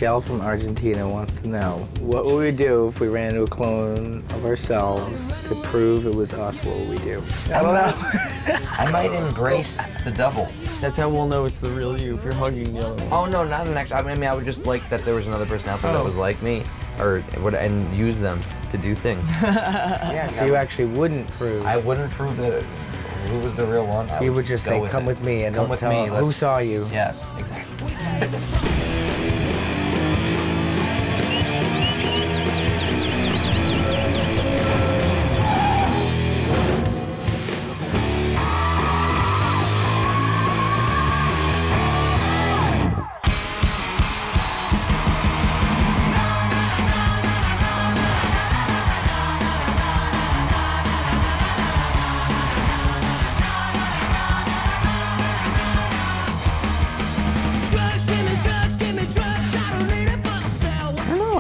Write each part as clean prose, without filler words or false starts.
Michelle from Argentina wants to know, what would we do if we ran into a clone of ourselves to prove it was us? What would we do? I don't know. I might embrace the double. That's how we'll know it's the real you, if you're hugging the other one. Oh no, not an extra. I mean, I would just like that there was another person out there that was like me, and use them to do things. Yeah, so you actually wouldn't prove. I wouldn't prove that who was the real one. You would just say, come with me, and don't tell them who saw you. Yes, exactly.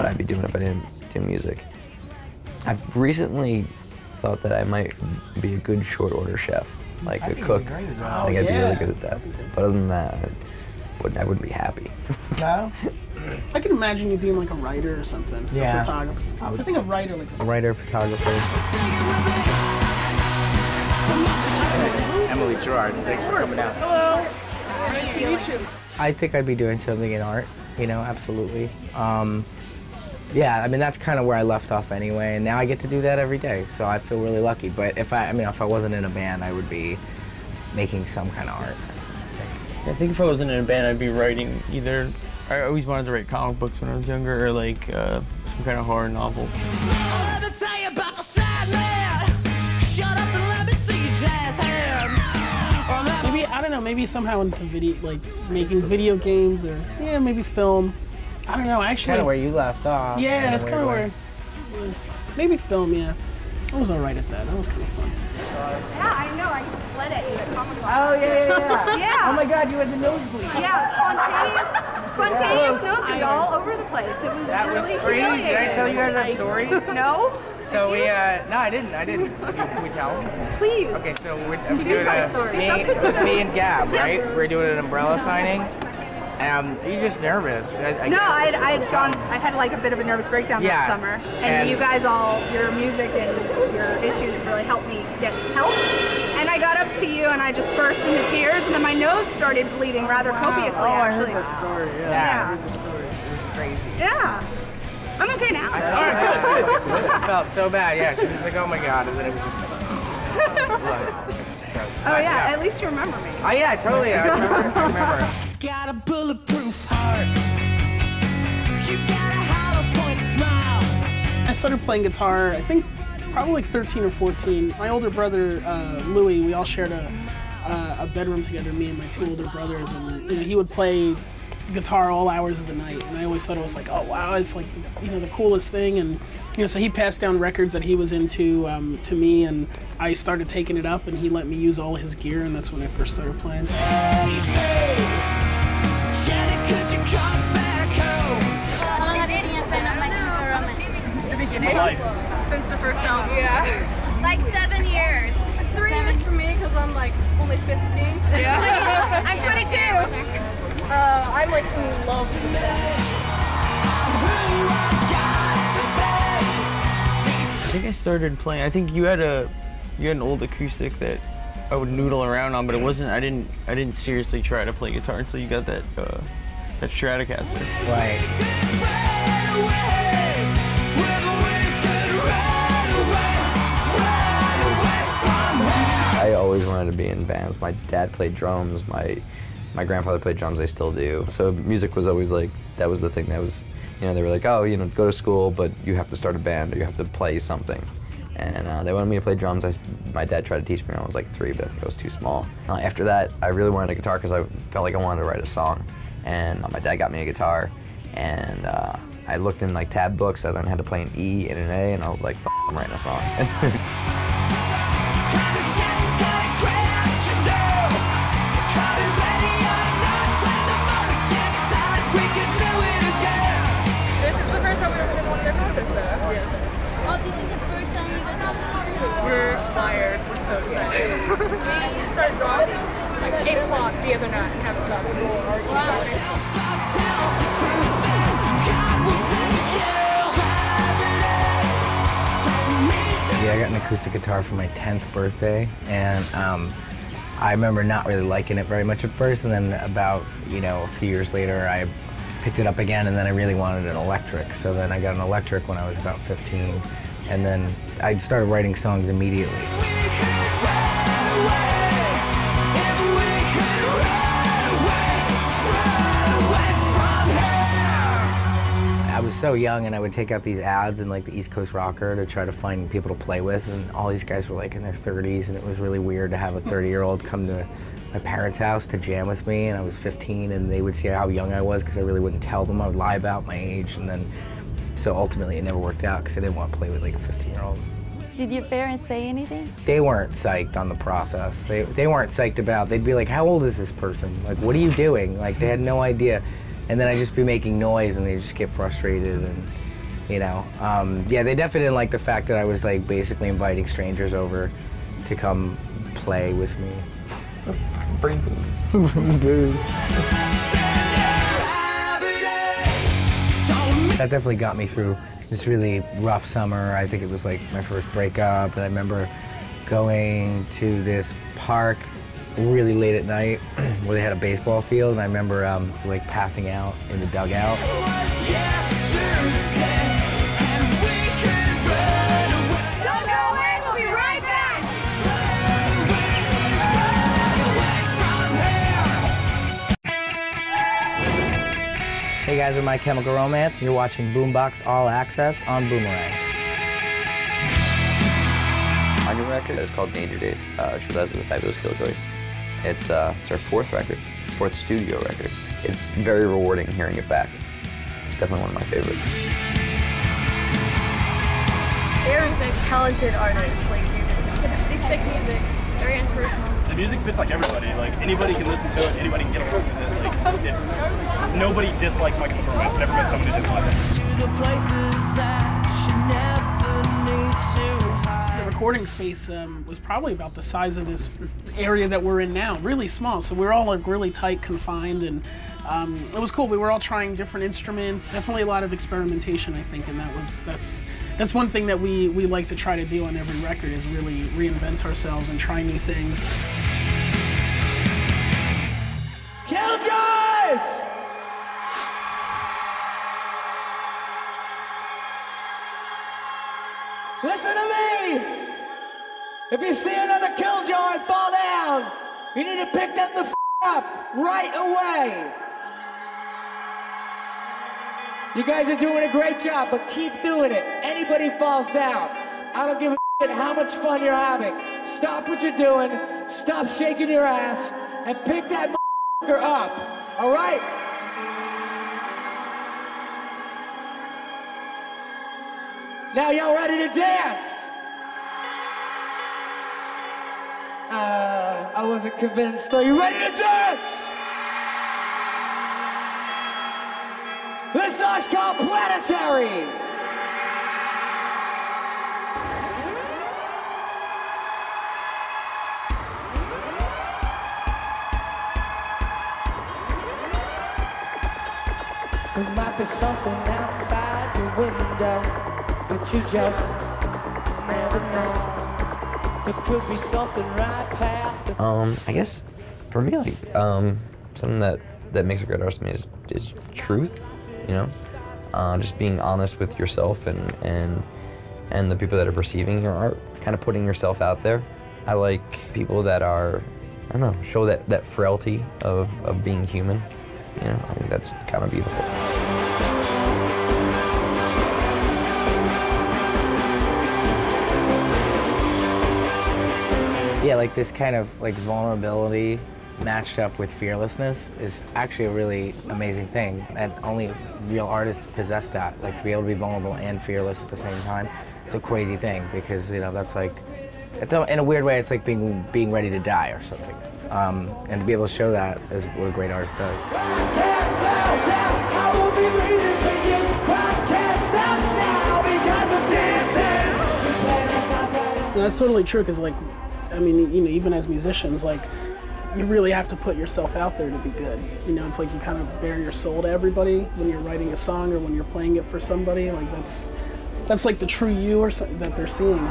I'd be doing if I didn't do music. I've recently thought that I might be a good short order chef, like a cook. I think I'd be really good at that. But other than that, I wouldn't be happy. No? I can imagine you being like a writer or something. Yeah. A photographer. I think of writer like a writer, photographer. Emily Gerard, thanks for coming out. Hello. Nice to meet you. I think I'd be doing something in art, you know, absolutely. Yeah, I mean, that's kind of where I left off anyway, and now I get to do that every day, so I feel really lucky. But if I wasn't in a band, I would be making some kind of art, I think. I think if I wasn't in a band, I'd be writing either, I always wanted to write comic books when I was younger, or like some kind of horror novel. Let me tell you about the sad man. Shut up and let me see your jazz hands. Maybe, I don't know, maybe somehow into video, like making video games, or yeah, maybe film. I don't know, actually. Kind of where you left off. Yeah, that's kind of where. Maybe film, yeah. I was alright at that. That was kind of fun. Yeah, I know. I fled at you at Comic Con. Oh, yeah. Yeah. Oh my God, you had the nosebleed. Yeah, spontaneous nosebleed all over the place. It was really crazy. humiliating. Did I tell you guys that story? No. So we, no, I didn't. Can we tell them? Please. Okay, so it was me and Gab, right? We were doing an umbrella signing. You're just nervous. I had like a bit of a nervous breakdown this summer, and you guys your music and your issues really helped me get help. And I got up to you, and I just burst into tears, and then my nose started bleeding rather copiously. Actually, I heard that story. Yeah. I heard the story. It was crazy. Yeah. I'm okay now. Good. I felt so bad. Yeah, she was like, "Oh my God," and then it was just. Oh yeah, at least you remember me. Oh yeah, totally. I remember. Got a bulletproof heart. You got a hollow point smile. I started playing guitar, I think, probably like 13 or 14. My older brother, Louis, we all shared a bedroom together, me and my two older brothers, and you know, he would play guitar all hours of the night, and I always thought it was like, oh wow, it's like, you know, the coolest thing. And you know, so he passed down records that he was into to me, and I started taking it up, and he let me use all his gear, and that's when I first started playing. Since the first album. Yeah. Like 7 years. 3 years for me because I'm like only 15. Yeah. I'm 22. I'm like in love with that. I think I started playing, I think you had an old acoustic that I would noodle around on, but it wasn't, I didn't seriously try to play guitar until you got that Stratocaster. Right. I always wanted to be in bands. My dad played drums, my grandfather played drums, I still do. So music was always like, that was the thing that was, you know, they were like, oh, you know, go to school, but you have to start a band or you have to play something. And they wanted me to play drums. My dad tried to teach me when I was like 3, but I think I was too small. After that, I really wanted a guitar because I felt like I wanted to write a song. And my dad got me a guitar, and I looked in like tab books. I learned how to play an E and an A, and I was like, I'm writing a song. We're fired. We're so excited. We started drawing like 8 o'clock the other night and haven't stopped. Wow. Yeah, I got an acoustic guitar for my 10th birthday, and I remember not really liking it very much at first, and then about, a few years later, I picked it up again, and then I really wanted an electric. So then I got an electric when I was about 15, and then I started writing songs immediately. I was so young, and I would take out these ads in like the East Coast Rocker to try to find people to play with, and all these guys were like in their 30s, and it was really weird to have a 30-year-old come to my parents' house to jam with me, and I was 15, and they would see how young I was because I really wouldn't tell them. I would lie about my age, and then so ultimately it never worked out because I didn't want to play with like a 15-year-old. Did your parents say anything? They weren't psyched on the process. They weren't psyched about it. They'd be like, how old is this person? Like, what are you doing? Like, they had no idea. And then I'd just be making noise, and they'd just get frustrated, and, yeah, they definitely didn't like the fact that I was, like, basically inviting strangers over to come play with me. Bring booze. Booze. That definitely got me through this really rough summer. I think it was, like, my first breakup, and I remember going to this park really late at night where they had a baseball field, and I remember like passing out in the dugout. Don't go away, we'll be right back. Hey guys, we're My Chemical Romance, and you're watching Boombox All Access on Boomerang. Our new record is called Danger Days, True Lives of the Fabulous Killjoys. It's our fourth studio record. It's very rewarding hearing it back. It's definitely one of my favorites. Aaron's a talented artist. Like, he's sick music, very inspirational. The music fits like everybody. Like, anybody can listen to it, anybody can get along with it. Like, nobody dislikes My Chemical Romance. Never met somebody who didn't like it. The recording space was probably about the size of this area that we're in now, really small. So we were all like really tight, confined, and it was cool. We were all trying different instruments, definitely a lot of experimentation, I think, and that's one thing that we like to try to do on every record, is really reinvent ourselves and try new things. Killjoys! Listen to me! If you see another killjoy fall down, you need to pick them the f up right away. You guys are doing a great job, but keep doing it. Anybody falls down, I don't give a shit how much fun you're having. Stop what you're doing, stop shaking your ass, and pick that motherfucker up, all right? Now y'all ready to dance? I wasn't convinced. Are you ready to dance? This song's called Planetary. There might be something outside your window, but you just never know. There could be something right past the... I guess for me, like, something that makes a great artist to me is truth, just being honest with yourself and the people that are perceiving your art, kind of putting yourself out there. I like people that are, I don't know, show that frailty of being human. I think that's kind of beautiful. Yeah, like this kind of like vulnerability matched up with fearlessness is actually a really amazing thing, and only real artists possess that. Like, to be able to be vulnerable and fearless at the same time, it's a crazy thing, because that's like, in a weird way, it's like being ready to die or something. And to be able to show that is what a great artist does. No, that's totally true, because like, I mean, even as musicians, like, you really have to put yourself out there to be good. You know, it's like you kind of bare your soul to everybody when you're writing a song or when you're playing it for somebody. Like that's like the true you or that they're seeing.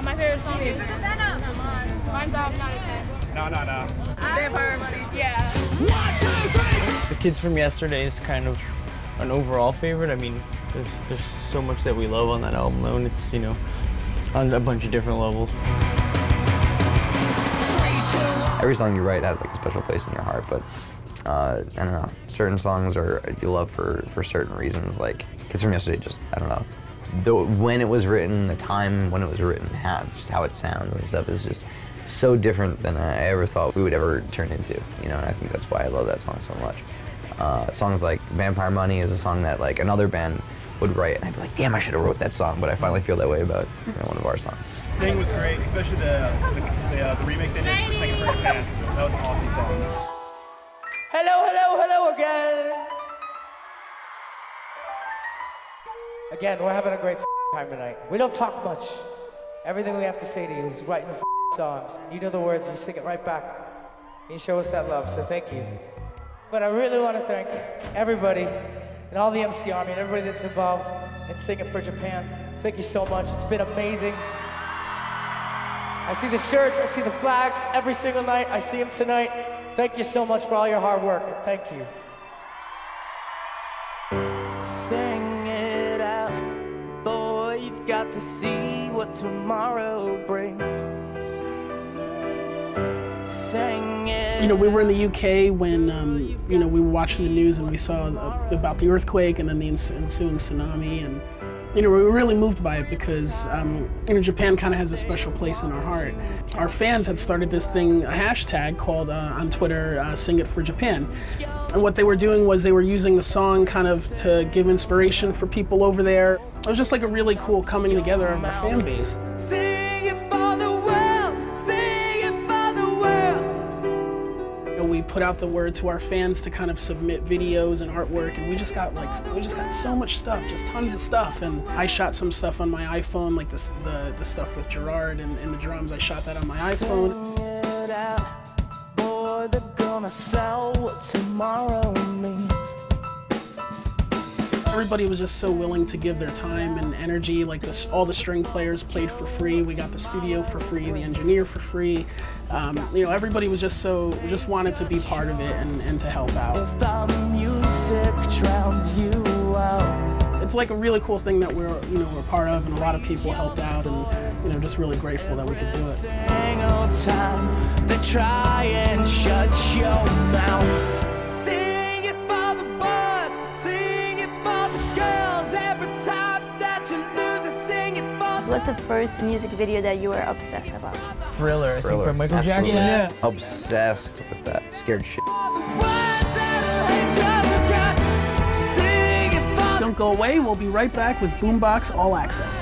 My favorite song is Mine's Not a Test. No. Vampire Money. Yeah. The Kids from Yesterday is kind of an overall favorite. I mean, there's so much that we love on that album alone. It's, you know, on a bunch of different levels. Every song you write has like a special place in your heart, but I don't know. Certain songs you love for certain reasons. Like Kids from Yesterday, just I don't know. When it was written, the time when it was written, just how it sounds and stuff is just so different than I ever thought we would ever turn into. You know, and I think that's why I love that song so much. Songs like Vampire Money is a song that like another band would write, and I'd be like, damn, I should have wrote that song, but I finally feel that way about one of our songs. Sing was great, especially the remake they did for Singing for Japan. That was an awesome song. Hello again. Again, we're having a great time tonight. We don't talk much. Everything we have to say to you is writing the songs. You know the words, you sing it right back. You show us that love, so thank you. But I really want to thank everybody and all the MC Army and everybody that's involved in Singing for Japan. Thank you so much. It's been amazing. I see the shirts, I see the flags every single night. I see them tonight. Thank you so much for all your hard work, and thank you. Sing it out, boy, you've got to see what tomorrow brings. Sing it. You know, we were in the UK when, you know, we were watching the news and we saw about the earthquake and then the ensuing tsunami, and you know, we were really moved by it because, you know, Japan kind of has a special place in our heart. Our fans had started this thing, a hashtag called on Twitter, Sing It for Japan. And what they were doing was they were using the song kind of to give inspiration for people over there. It was just like a really cool coming together of our fan base. Sing it for the world, sing it for the world. You know, we put out the word to our fans to kind of submit videos and artwork, and we just got so much stuff, just tons of stuff. And I shot some stuff on my iPhone, like the stuff with Gerard and the drums. I shot that on my iPhone. Sing it out, boy, they're gonna sell what tomorrow means. Everybody was just so willing to give their time and energy. Like all the string players played for free. We got the studio for free, the engineer for free. You know, everybody was just wanted to be part of it and to help out. If the music drowns you out. It's like a really cool thing that we're part of, and a lot of people helped out, and you know, just really grateful that we could do it. Single time they try and shut your mouth. What's the first music video that you were obsessed about? Thriller, I think, from Michael Jackson. Yeah. Obsessed with that. Scared shit. Don't go away. We'll be right back with Boombox All Access.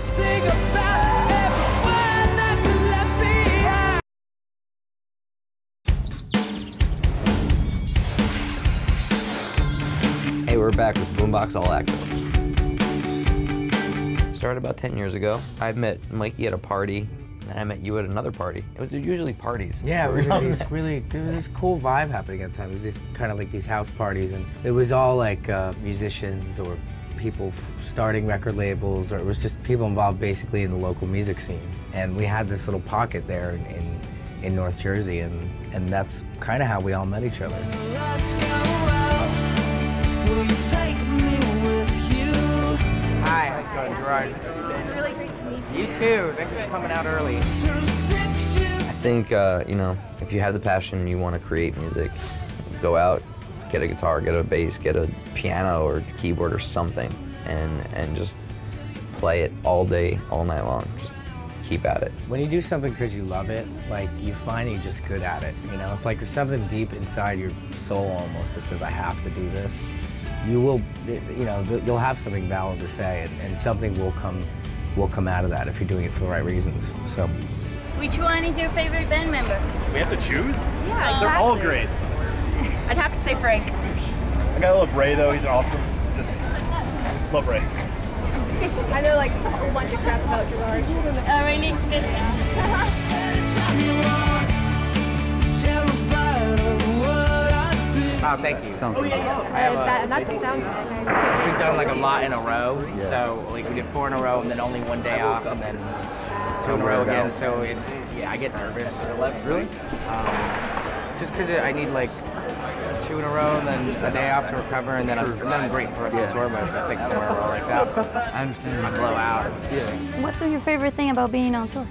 Hey, we're back with Boombox All Access. Started about 10 years ago. I met Mikey at a party, and I met you at another party. It was usually parties. Yeah, it was this cool vibe happening at the time. It was this kind of like these house parties, and it was all like musicians or people starting record labels, or it was just people involved basically in the local music scene. And we had this little pocket there in North Jersey, and that's kind of how we all met each other. Let's go out. Will you take me with you? Hi, how's it going, Gerard? It's really great to meet you. You too. Thanks for coming out early. I think, you know, if you have the passion and you want to create music, go out, get a guitar, get a bass, get a piano or keyboard or something, and just play it all day, all night long. Just keep at it. When you do something because you love it, like, you find you're just good at it, you know? If like there's something deep inside your soul almost that says, I have to do this, you will, you know, you'll have something valid to say, and something will come out of that if you're doing it for the right reasons, so. Which one is your favorite band member? We have to choose? Yeah, They're all great. I'd have to say Frank. I gotta love Ray though, he's awesome. Just love Ray. I know like a whole bunch of crap about Gerard. Oh, really? Good. Oh, thank you. Oh yeah, that's the sound. We've done like a lot in a row, so like we did 4 in a row and then only 1 day off and then 2 in a row again. So it's, yeah, I get nervous. Really? Just because I need like 2 in a row and then a day off to recover, and then I'm great for the rest of the tour. But if it's like 4 in a row like that, I understand. I blow out. What's your favorite thing about being on tour?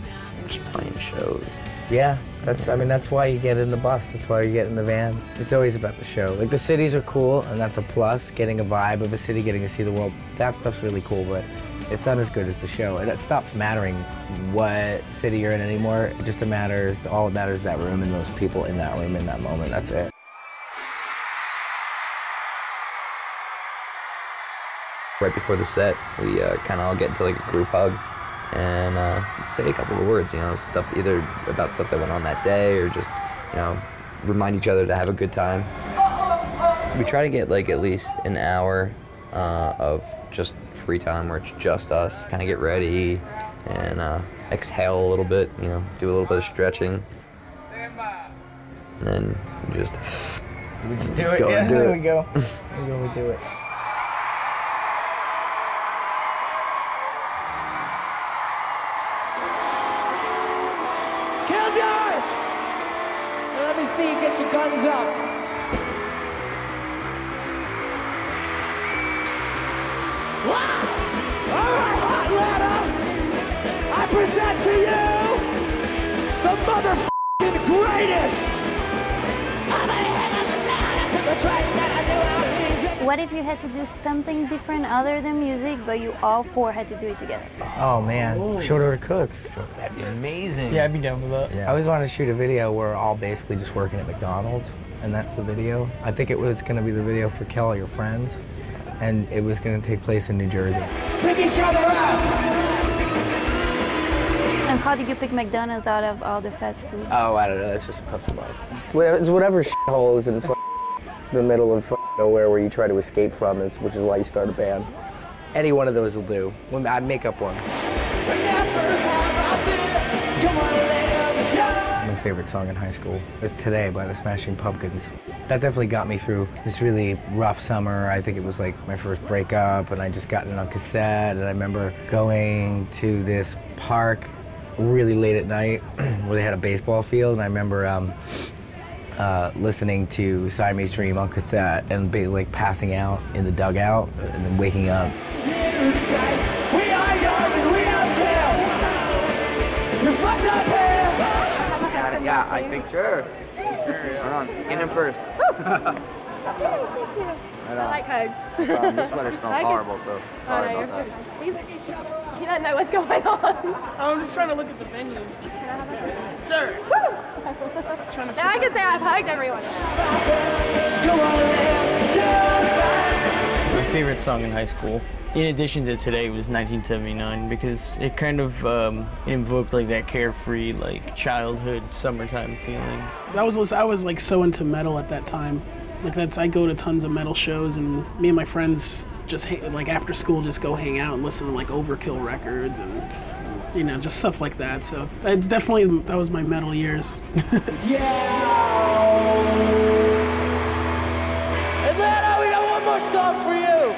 Just playing shows. Yeah, that's why you get in the bus, that's why you get in the van. It's always about the show. Like, the cities are cool, and that's a plus. Getting a vibe of a city, getting to see the world, that stuff's really cool, but it's not as good as the show. It stops mattering what city you're in anymore. It just matters, all that matters is that room and those people in that room in that moment, that's it. Right before the set, we kind of all get into like a group hug and say a couple of words, you know, stuff either about stuff that went on that day or just, you know, remind each other to have a good time. We try to get like at least an hour of just free time where it's just us. Kind of get ready and exhale a little bit, you know, do a little bit of stretching. And then just do it. Go Yeah, and do there it. we go. There we go, we do it. Killjoys! Let me see you get your guns up. Wow! All right, Atlanta! I present to you the motherfucking greatest! I'm a hit of the sound. I took the train that I knew how to use it. What if you had to do something different other than music, but you all 4 had to do it together? Oh man, Short Order Cooks. that'd be amazing. Yeah, I'd be down with that. I always wanted to shoot a video where we're all basically just working at McDonald's, and that's the video. I think it was going to be the video for Kill All Your Friends, and it was going to take place in New Jersey. Pick each other up! And how did you pick McDonald's out of all the fast food? Oh, I don't know, that's just a pub spot. It's whatever shithole is in the middle of nowhere where you try to escape from, which is why you start a band. Any one of those will do. I make up one. My favorite song in high school is Today by the Smashing Pumpkins. That definitely got me through this really rough summer. I think it was like my first breakup, and I just gotten it on cassette, and I remember going to this park really late at night where they had a baseball field, and I remember listening to Siamese Dream on cassette and basically like passing out in the dugout and then waking up. We are young and we don't care. You're fucked up here. Yeah, I think sure. Hold on, get him first. I like hugs. This sweater smells horrible, so sorry about that. He doesn't know what's going on. I'm just trying to look at the venue. Sure. Now I can say I've hugged everyone. My favorite song in high school, in addition to Today, was 1979 because it kind of invoked like that carefree, like childhood summertime feeling. I was like so into metal at that time. Like I go to tons of metal shows, and me and my friends just like after school just go hang out and listen to like Overkill records and you know just stuff like that. So that was my metal years. Atlanta, we got one more song for you.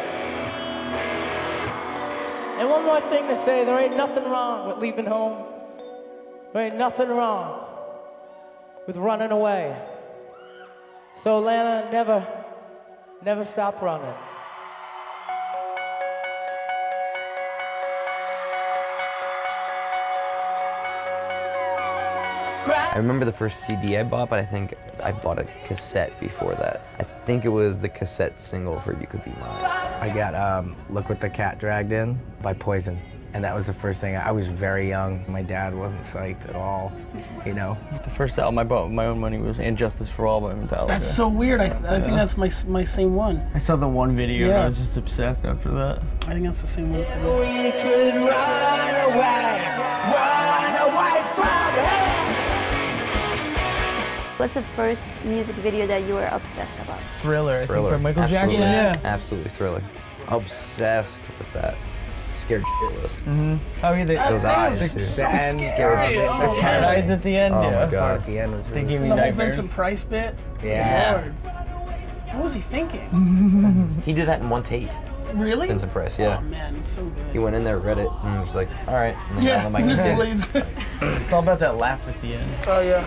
And one more thing to say, there ain't nothing wrong with leaving home. There ain't nothing wrong with running away. So Atlanta, never stop running. I remember the first CD I bought, but I think I bought a cassette before that. I think it was the cassette single for You Could Be Mine. I got Look What the Cat Dragged In by Poison. And that was the first thing. I was very young. My dad wasn't psyched at all, you know. The first album I bought with my own money was And Justice for All by Metallica. That's so weird. I think that's my same one. I saw the one video and I was just obsessed after that. I think that's the same one. We could run away from him. What's the first music video that you were obsessed about? Thriller, I think, Thriller. by Michael Absolutely. Jackson. Yeah. Absolutely Thriller. Obsessed with that. Scared shitless. Oh, yeah, those eyes. The Scared the cat eyes at the end, Oh yeah. my God. At the end was They really gave me The whole nightmares. Vincent Price bit. Yeah. Lord. What was he thinking? He did that in one take. Really? Vincent Price, yeah. Oh man, it's so good. He went in there, read it, and was like, all right. And then Yeah, on the mic, he just did. leaves. It's all about that laugh at the end. Oh yeah.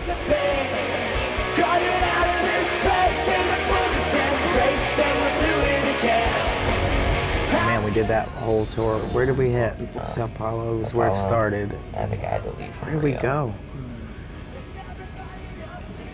Got it out of this place in the bullets and grace they do it again. Man, we did that whole tour. Where did we hit? Sao Paulo was where it started. I think I had to leave. Where did we go?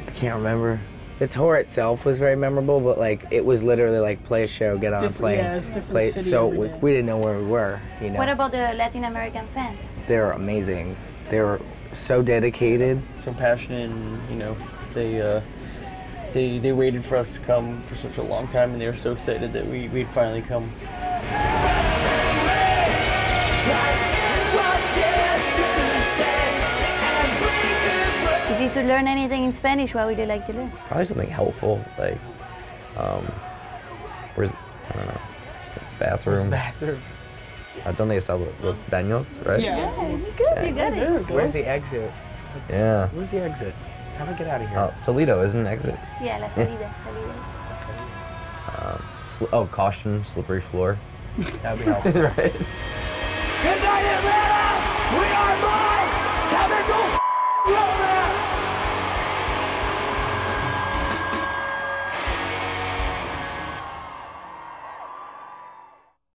I can't remember. The tour itself was very memorable, but like it was literally like play a show, get on a plane, yeah, it's different play. city So every day. we didn't know where we were. You know. What about the Latin American fans? They're amazing. They were so dedicated. So passionate, and you know, they waited for us to come for such a long time, and they were so excited that we'd finally come. If you could learn anything in Spanish, what would you like to learn? Probably something helpful, like, where's, I don't know, bathroom. Bathroom. ¿Dónde está los baños, right? Yeah. You good, you got it. Where's the exit? Yeah. Where's the exit? How do I get out of here? Solito isn't an exit. Yeah, la salida, salida. Caution, slippery floor. That'd be helpful. Right. Good night, Atlanta! We are